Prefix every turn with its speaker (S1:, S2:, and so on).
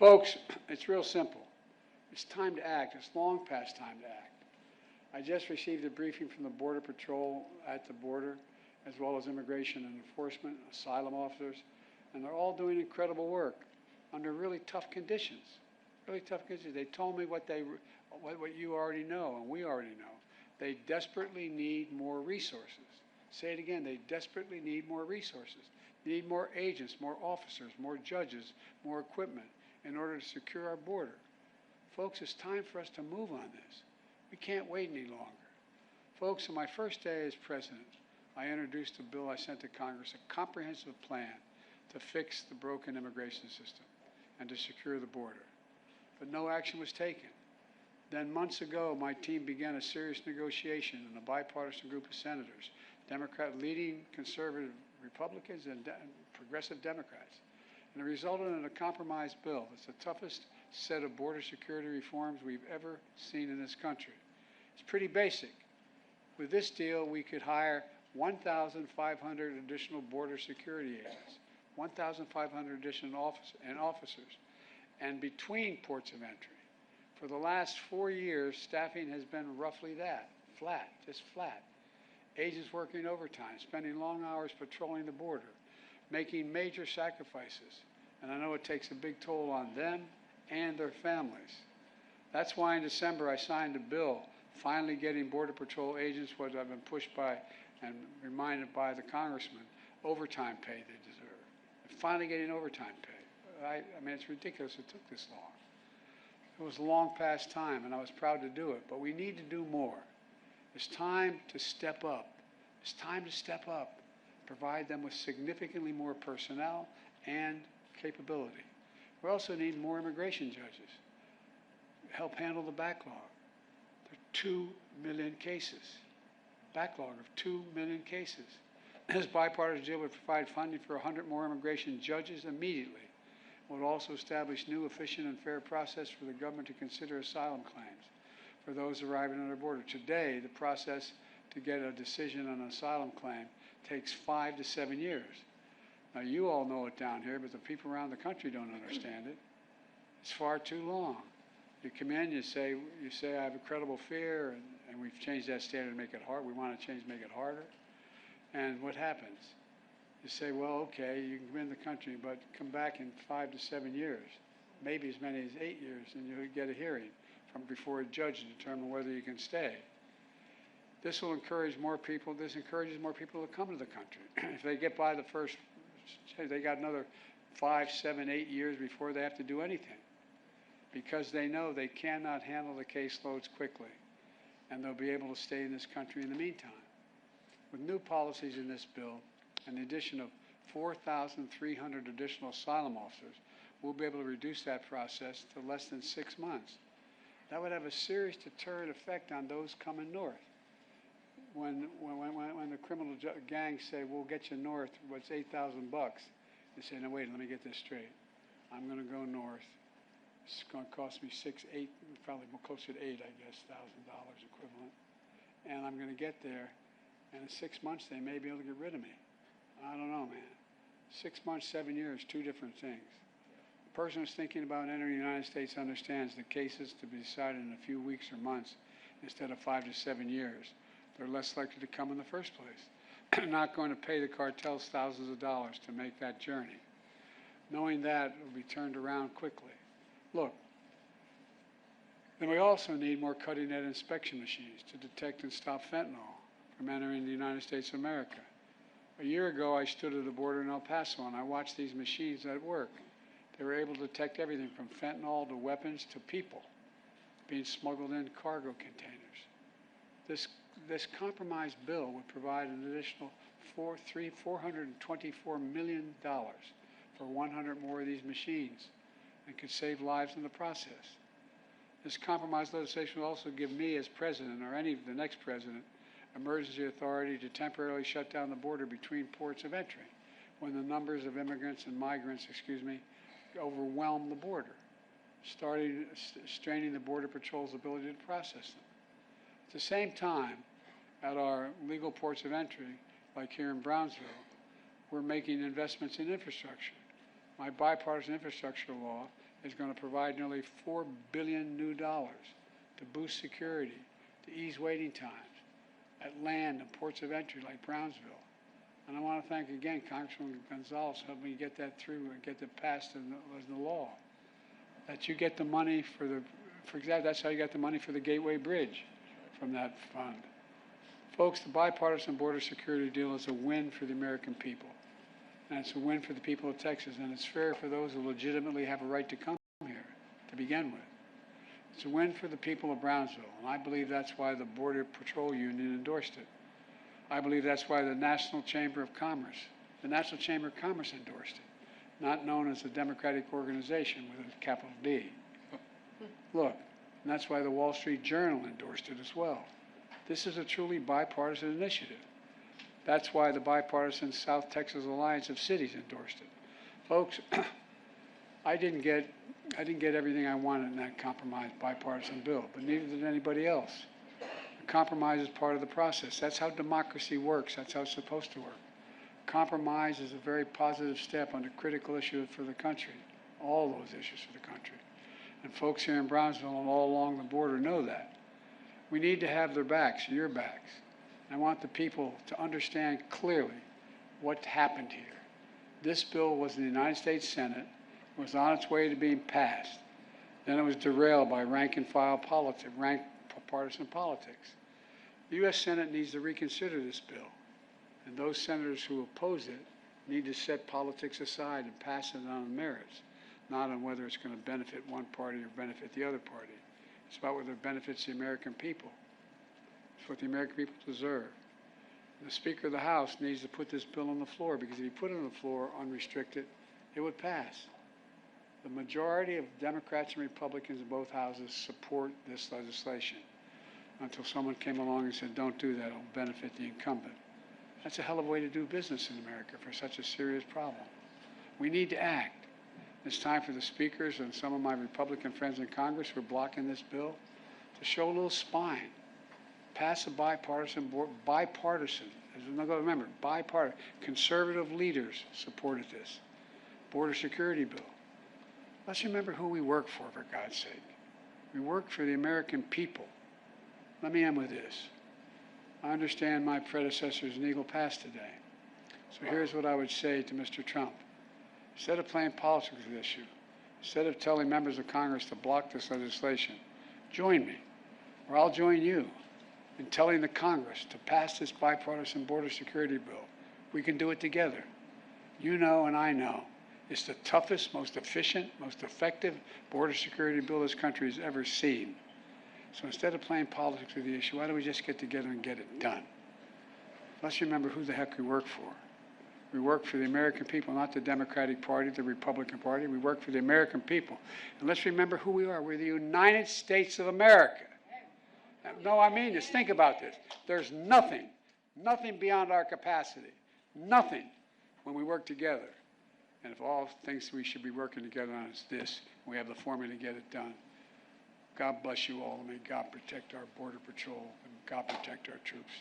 S1: Folks, it's real simple. It's time to act. It's long past time to act. I just received a briefing from the Border Patrol at the border, as well as Immigration and Enforcement, Asylum officers, and they're all doing incredible work under really tough conditions. Really tough conditions. They told me what you already know, and we already know. They desperately need more resources. Say it again, they desperately need more resources. They need more agents, more officers, more judges, more equipment in order to secure our border. Folks, it's time for us to move on this. We can't wait any longer. Folks, on my first day as president, I introduced a bill I sent to Congress, a comprehensive plan to fix the broken immigration system and to secure the border. But no action was taken. Then months ago, my team began a serious negotiation in a bipartisan group of senators, leading conservative Republicans and progressive Democrats. And it resulted in a compromise bill. It's the toughest set of border security reforms we've ever seen in this country. It's pretty basic. With this deal, we could hire 1,500 additional border security agents, 1,500 additional officers, and between ports of entry. For the last 4 years, staffing has been roughly that, flat, just flat. Agents working overtime, spending long hours patrolling the border, making major sacrifices. And I know it takes a big toll on them and their families. That's why in December I signed a bill finally getting Border Patrol agents what I've been pushed by and reminded by the congressman, overtime pay they deserve. They're finally getting overtime pay. I mean, it's ridiculous it took this long. It was long past time, and I was proud to do it, but we need to do more. It's time to step up. It's time to step up, provide them with significantly more personnel and capability. We also need more immigration judges, help handle the backlog. There are 2 million cases, backlog of 2 million cases. This bipartisan deal would provide funding for 100 more immigration judges immediately. It would also establish new, efficient, and fair process for the government to consider asylum claims for those arriving on our border. Today, the process to get a decision on an asylum claim takes 5 to 7 years. Now, you all know it down here, but the people around the country don't understand it. It's far too long. You come in, you say I have a credible fear, and we've changed that standard to make it hard. We want to change, make it harder. And what happens? You say, well, okay, you can come in the country, but come back in 5 to 7 years, maybe as many as 8 years, and you'll get a hearing from before a judge to determine whether you can stay. This will encourage more people. This encourages more people to come to the country. If they get by the first, they got another 5, 7, 8 years before they have to do anything, because they know they cannot handle the caseloads quickly, and they'll be able to stay in this country in the meantime. With new policies in this bill and the addition of 4,300 additional asylum officers, we'll be able to reduce that process to less than 6 months. That would have a serious deterrent effect on those coming north. When the criminal gangs say, we'll get you north, what's $8,000? They say, no, wait, let me get this straight. I'm going to go north. It's going to cost me $6, $8, probably closer to $8, I guess, $1,000 equivalent. And I'm going to get there, and in 6 months, they may be able to get rid of me. I don't know, man. 6 months, 7 years, 2 different things. The person who's thinking about entering the United States understands the cases to be decided in a few weeks or months instead of 5 to 7 years. They're less likely to come in the first place. They're not going to pay the cartels thousands of dollars to make that journey. Knowing that, it will be turned around quickly. Look, then we also need more cutting-edge inspection machines to detect and stop fentanyl from entering the United States of America. A year ago, I stood at the border in El Paso, and I watched these machines at work. They were able to detect everything from fentanyl to weapons to people being smuggled in cargo containers. This compromise bill would provide an additional $424 million for 100 more of these machines and could save lives in the process. This compromise legislation will also give me as president, or any of the next president, emergency authority to temporarily shut down the border between ports of entry when the numbers of immigrants and migrants, overwhelm the border, straining the Border Patrol's ability to process them. At the same time, at our legal ports of entry, like here in Brownsville, we're making investments in infrastructure. My bipartisan infrastructure law is going to provide nearly $4 billion new dollars to boost security, to ease waiting times at land and ports of entry like Brownsville. And I want to thank again Congressman Gonzalez for helping me get that through and get it passed as the law. That you get the money for example, that's how you got the money for the Gateway Bridge from that fund. Folks, the bipartisan border security deal is a win for the American people. And it's a win for the people of Texas, and it's fair for those who legitimately have a right to come here to begin with. It's a win for the people of Brownsville, and I believe that's why the Border Patrol Union endorsed it. I believe that's why the National Chamber of Commerce endorsed it, not known as a Democratic organization with a capital D. Look, and that's why the Wall Street Journal endorsed it as well. This is a truly bipartisan initiative. That's why the bipartisan South Texas Alliance of Cities endorsed it. Folks, I didn't get everything I wanted in that compromise bipartisan bill, but neither did anybody else. A compromise is part of the process. That's how democracy works. That's how it's supposed to work. Compromise is a very positive step on a critical issue for the country, all those issues for the country. And folks here in Brownsville and all along the border know that. We need to have their backs, your backs. I want the people to understand clearly what happened here. This bill was in the United States Senate, was on its way to being passed. Then it was derailed by rank-and-file politics, partisan politics. The U.S. Senate needs to reconsider this bill, and those senators who oppose it need to set politics aside and pass it on merits, not on whether it's going to benefit one party or benefit the other party. It's about whether it benefits the American people. It's what the American people deserve. And the Speaker of the House needs to put this bill on the floor, because if he put it on the floor unrestricted, it would pass. The majority of Democrats and Republicans in both houses support this legislation, until someone came along and said, don't do that, it'll benefit the incumbent. That's a hell of a way to do business in America for such a serious problem. We need to act. It's time for the speakers and some of my Republican friends in Congress who are blocking this bill to show a little spine. Pass a bipartisan, remember, bipartisan, conservative leaders supported this border security bill. Let's remember who we work for God's sake. We work for the American people. Let me end with this. I understand my predecessor is an Eagle Pass today. So here's what I would say to Mr. Trump. Instead of playing politics with this issue, instead of telling members of Congress to block this legislation, join me, or I'll join you in telling the Congress to pass this bipartisan border security bill. We can do it together. You know and I know it's the toughest, most efficient, most effective border security bill this country has ever seen. So instead of playing politics with the issue, why don't we just get together and get it done? Let's remember who the heck we work for. We work for the American people, not the Democratic Party, the Republican Party. We work for the American people. And let's remember who we are. We're the United States of America. No, I mean this. Think about this. There's nothing beyond our capacity. Nothing when we work together. And if all things we should be working together on is this, we have the formula to get it done. God bless you all. May God protect our Border Patrol and God protect our troops.